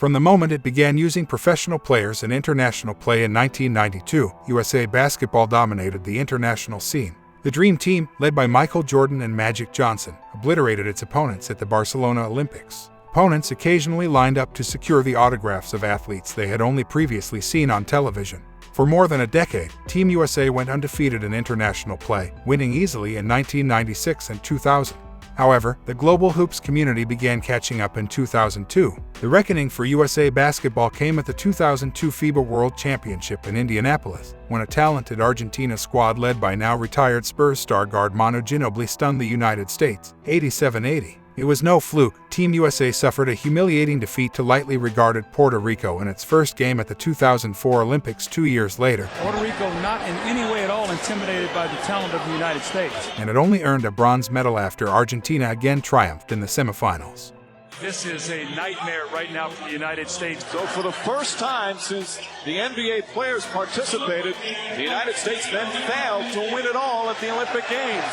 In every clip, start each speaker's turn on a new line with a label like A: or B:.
A: From the moment it began using professional players in international play in 1992, USA Basketball dominated the international scene. The Dream Team, led by Michael Jordan and Magic Johnson, obliterated its opponents at the Barcelona Olympics. Opponents occasionally lined up to secure the autographs of athletes they had only previously seen on television. For more than a decade, Team USA went undefeated in international play, winning easily in 1996 and 2000. However, the global hoops community began catching up in 2002. The reckoning for USA Basketball came at the 2002 FIBA World Championship in Indianapolis, when a talented Argentina squad led by now retired Spurs star guard Manu Ginobili stunned the United States, 87-80. It was no fluke. Team USA suffered a humiliating defeat to lightly regarded Puerto Rico in its first game at the 2004 Olympics 2 years later.
B: Puerto Rico not in any way at all intimidated by the talent of the United States.
A: And it only earned a bronze medal after Argentina again triumphed in the semifinals.
B: This is a nightmare right now for the United States.
C: So for the first time since the NBA players participated, the United States then failed to win it all at the Olympic Games.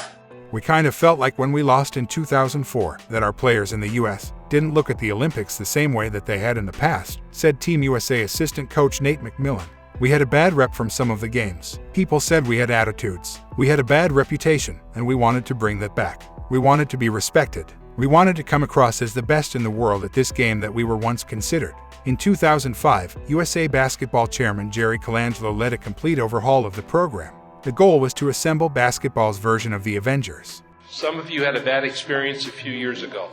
A: We kind of felt like when we lost in 2004 that our players in the U.S. didn't look at the Olympics the same way that they had in the past, said Team USA assistant coach Nate McMillan. We had a bad rep from some of the games. People said we had attitudes. We had a bad reputation, and we wanted to bring that back. We wanted to be respected. We wanted to come across as the best in the world at this game that we were once considered. In 2005, USA Basketball chairman Jerry Colangelo led a complete overhaul of the program. The goal was to assemble basketball's version of the Avengers.
D: Some of you had a bad experience a few years ago.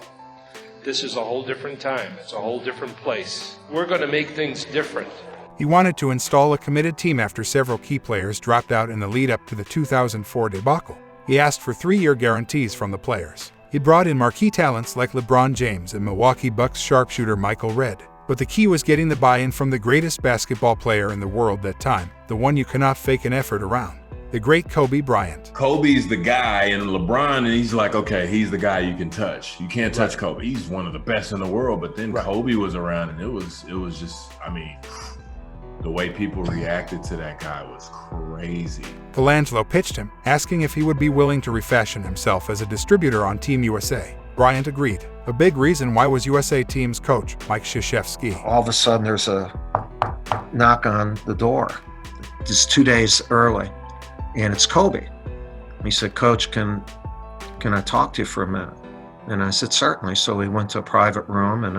D: This is a whole different time. It's a whole different place. We're going to make things different.
A: He wanted to install a committed team after several key players dropped out in the lead-up to the 2004 debacle. He asked for 3-year guarantees from the players. He brought in marquee talents like LeBron James and Milwaukee Bucks sharpshooter Michael Redd. But the key was getting the buy-in from the greatest basketball player in the world that time, the one you cannot fake an effort around. The great Kobe Bryant.
E: Kobe's the guy, and LeBron, and he's like, okay, he's the guy you can touch. You can't touch Kobe. He's one of the best in the world. But then Kobe was around, and it was just, I mean, the way people reacted to that guy was crazy.
A: Colangelo pitched him, asking if he would be willing to refashion himself as a distributor on Team USA. Bryant agreed. A big reason why was USA Team's coach, Mike Krzyzewski.
F: All of a sudden, there's a knock on the door. Just 2 days early. And it's Kobe. He said, Coach, can I talk to you for a minute? And I said, certainly. So we went to a private room, and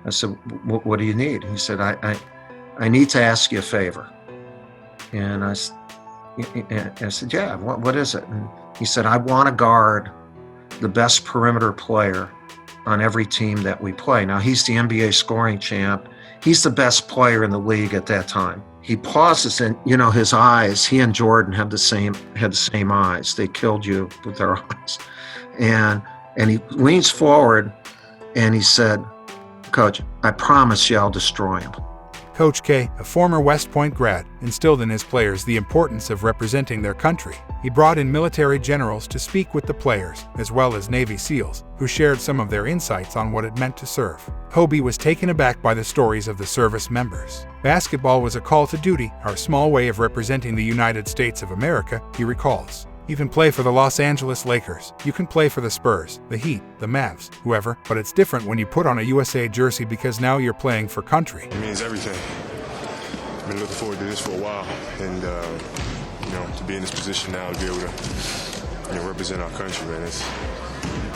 F: I said, what do you need? He said, I need to ask you a favor. And I said, yeah, what is it? And he said, I want to guard the best perimeter player on every team that we play. Now, he's the NBA scoring champ. He's the best player in the league at that time. He pauses, and his eyes. He and Jordan had the same eyes. They killed you with their eyes, and he leans forward, and he said, "Coach, I promise you, I'll destroy him."
A: Coach K, a former West Point grad, instilled in his players the importance of representing their country. He brought in military generals to speak with the players, as well as Navy SEALs, who shared some of their insights on what it meant to serve. Kobe was taken aback by the stories of the service members. Basketball was a call to duty, our small way of representing the United States of America, he recalls. You can play for the Los Angeles Lakers, you can play for the Spurs, the Heat, the Mavs, whoever, but it's different when you put on a USA jersey because now you're playing for country.
G: It means everything. I've been looking forward to this for a while, and to be in this position now, to be able to represent our country, man, it's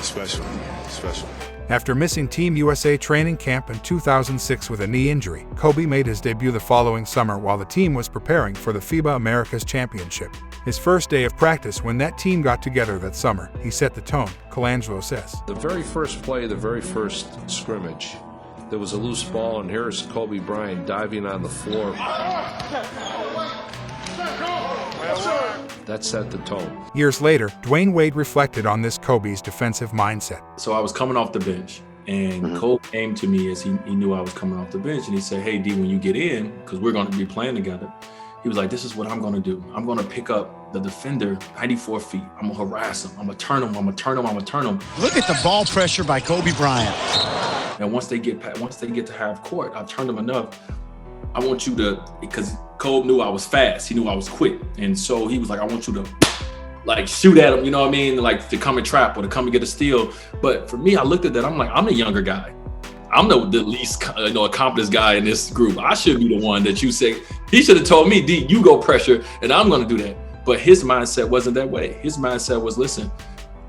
G: special. It's special.
A: After missing Team USA training camp in 2006 with a knee injury, Kobe made his debut the following summer while the team was preparing for the FIBA Americas Championship. His first day of practice when that team got together that summer, he set the tone, Colangelo says.
H: The very first play, the very first scrimmage, there was a loose ball, and here's Kobe Bryant diving on the floor. That set the tone.
A: Years later, Dwayne Wade reflected on this Kobe's defensive mindset.
I: So I was coming off the bench, and Kobe came to me as he knew I was coming off the bench, and he said, hey, D, when you get in, because we're going to be playing together, he was like, this is what I'm going to do. I'm going to pick up the defender 94 feet. I'm going to harass him. I'm going to turn him. I'm going to turn him. I'm going to turn him.
J: Look at the ball pressure by Kobe Bryant.
I: And once they get to half court, I've turned them enough. I want you to, because Kobe knew I was fast. He knew I was quick. And so he was like, I want you to shoot at him, you know what I mean? Like to come and trap or to come and get a steal. But for me, I looked at that. I'm like, I'm the younger guy. I'm the least accomplished guy in this group. I should be the one that you say. He should have told me, D, you go pressure, and I'm going to do that. But his mindset wasn't that way. His mindset was, listen,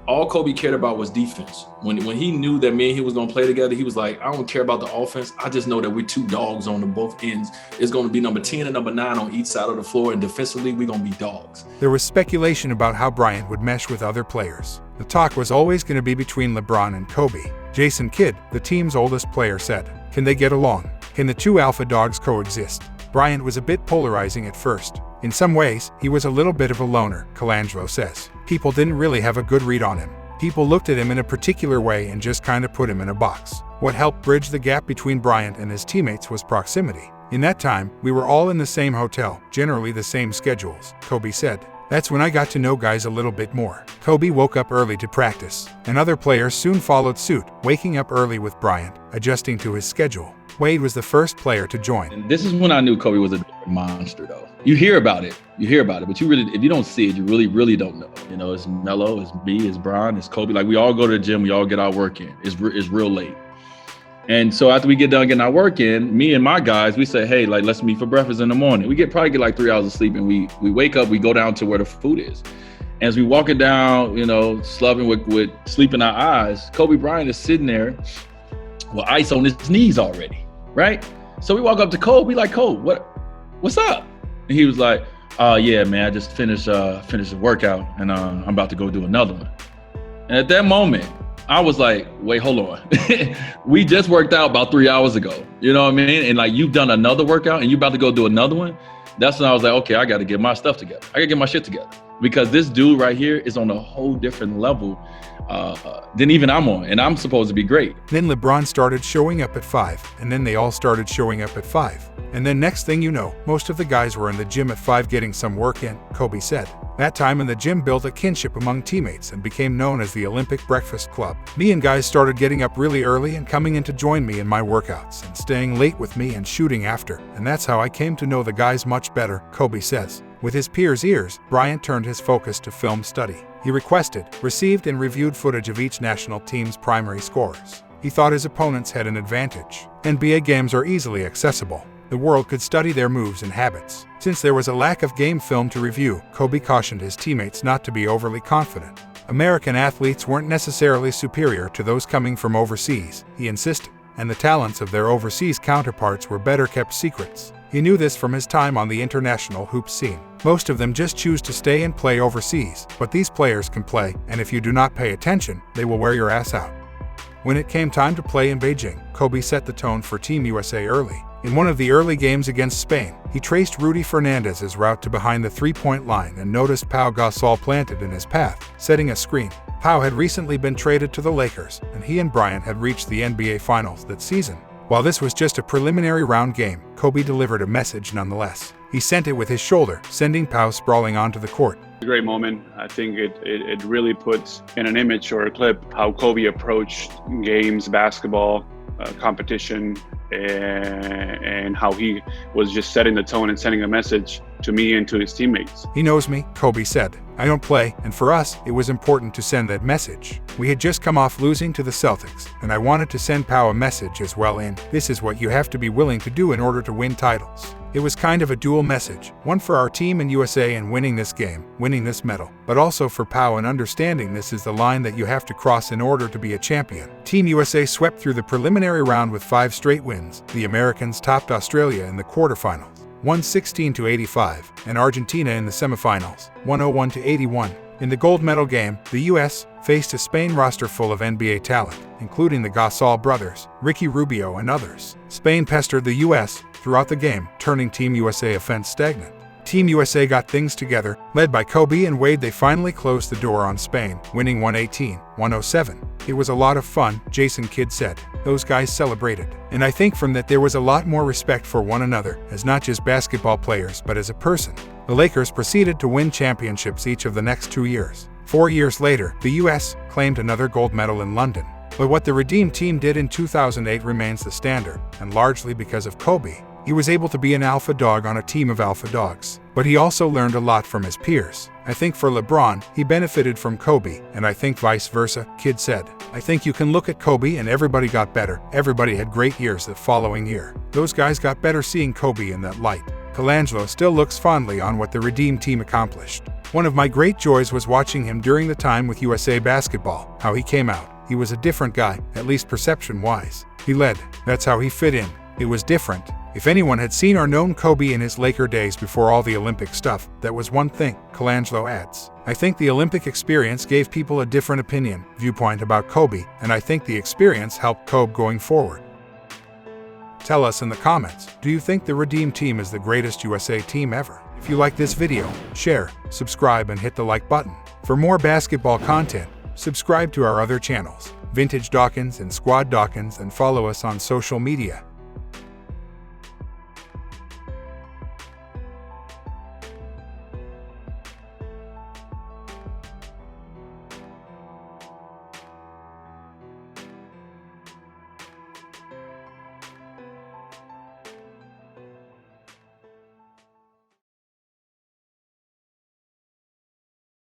I: all Kobe cared about was defense. When he knew that me and he was going to play together, he was like, I don't care about the offense. I just know that we're two dogs on the both ends. It's going to be number 10 and number 9 on each side of the floor, and defensively, we're going to be dogs.
A: There was speculation about how Bryant would mesh with other players. The talk was always going to be between LeBron and Kobe. Jason Kidd, the team's oldest player, said, can they get along? Can the two alpha dogs coexist? Bryant was a bit polarizing at first. In some ways, he was a little bit of a loner, Colangelo says. People didn't really have a good read on him. People looked at him in a particular way and just kind of put him in a box. What helped bridge the gap between Bryant and his teammates was proximity. In that time, we were all in the same hotel, generally the same schedules, Kobe said. That's when I got to know guys a little bit more. Kobe woke up early to practice, and other players soon followed suit, waking up early with Bryant, adjusting to his schedule. Wade was the first player to join.
K: And this is when I knew Kobe was a monster, though. You hear about it, but you really, if you don't see it, you really don't know. You know, it's Melo, it's me, it's Bron, it's Kobe. Like, we all go to the gym, we all get our work in. It's real late. And so after we get done getting our work in, me and my guys, we say, hey, like, let's meet for breakfast in the morning. We probably get like 3 hours of sleep, and we wake up, we go down to where the food is. And as we walking down, you know, slubbing with sleep in our eyes, Kobe Bryant is sitting there with ice on his knees already, right? So we walk up to Kobe, like, Kobe, what's up? And he was like, yeah, man, I just finished the workout, and I'm about to go do another one. And at that moment, I was like, wait, hold on. We just worked out about 3 hours ago. You know what I mean? And like, you've done another workout and you about to go do another one. That's when I was like, okay, I got to get my stuff together. I got to get my shit together, because this dude right here is on a whole different level than even I'm on, and I'm supposed to be great.
A: Then LeBron started showing up at 5, and then they all started showing up at 5. And then next thing you know, most of the guys were in the gym at 5 getting some work in, Kobe said. That time in the gym built a kinship among teammates and became known as the Olympic Breakfast Club. Me and guys started getting up really early and coming in to join me in my workouts and staying late with me and shooting after. And that's how I came to know the guys much better, Kobe says. With his peers' ears, Bryant turned his focus to film study. He requested, received, and reviewed footage of each national team's primary scorers. He thought his opponents had an advantage. NBA games are easily accessible. The world could study their moves and habits. Since there was a lack of game film to review, Kobe cautioned his teammates not to be overly confident. American athletes weren't necessarily superior to those coming from overseas, he insisted, and the talents of their overseas counterparts were better kept secrets. He knew this from his time on the international hoop scene. Most of them just choose to stay and play overseas, but these players can play, and if you do not pay attention, they will wear your ass out. When it came time to play in Beijing, Kobe set the tone for Team USA early. In one of the early games against Spain, he traced Rudy Fernandez's route to behind the three-point line and noticed Pau Gasol planted in his path, setting a screen. Pau had recently been traded to the Lakers, and he and Bryant had reached the NBA Finals that season. While this was just a preliminary round game, Kobe delivered a message nonetheless. He sent it with his shoulder, sending Pau sprawling onto the court.
L: A great moment. I think it really puts in an image or a clip how Kobe approached games, basketball, competition, and how he was just setting the tone and sending a message to me and to his teammates.
A: He knows me, Kobe said. I don't play, and for us, it was important to send that message. We had just come off losing to the Celtics, and I wanted to send Pau a message as well in, this is what you have to be willing to do in order to win titles. It was kind of a dual message, one for our team and USA in winning this game, winning this medal, but also for Pau in understanding this is the line that you have to cross in order to be a champion. Team USA swept through the preliminary round with 5 straight wins. The Americans topped Australia in the quarterfinals, 116-85, and Argentina in the semifinals, 101-81. In the gold medal game, the U.S. faced a Spain roster full of NBA talent, including the Gasol brothers, Ricky Rubio, and others. Spain pestered the U.S. throughout the game, turning Team USA offense stagnant. Team USA got things together. Led by Kobe and Wade, they finally closed the door on Spain, winning 118-107. It was a lot of fun, Jason Kidd said. Those guys celebrated. And I think from that there was a lot more respect for one another, as not just basketball players, but as a person. The Lakers proceeded to win championships each of the next 2 years. 4 years later, the U.S. claimed another gold medal in London. But what the Redeem team did in 2008 remains the standard, and largely because of Kobe. He was able to be an alpha dog on a team of alpha dogs, but he also learned a lot from his peers. I think for LeBron, he benefited from Kobe, and I think vice versa, Kidd said. I think you can look at Kobe and everybody got better. Everybody had great years the following year. Those guys got better seeing Kobe in that light. Colangelo still looks fondly on what the Redeem Team accomplished. One of my great joys was watching him during the time with USA Basketball, how he came out. He was a different guy, at least perception-wise. He led. That's how he fit in. It was different. If anyone had seen or known Kobe in his Laker days before all the Olympic stuff, that was one thing, Colangelo adds. I think the Olympic experience gave people a different viewpoint about Kobe, and I think the experience helped Kobe going forward. Tell us in the comments, do you think the Redeem Team is the greatest USA team ever? If you like this video, share, subscribe, and hit the like button. For more basketball content, subscribe to our other channels, Vintage Dawkins and Squad Dawkins, and follow us on social media.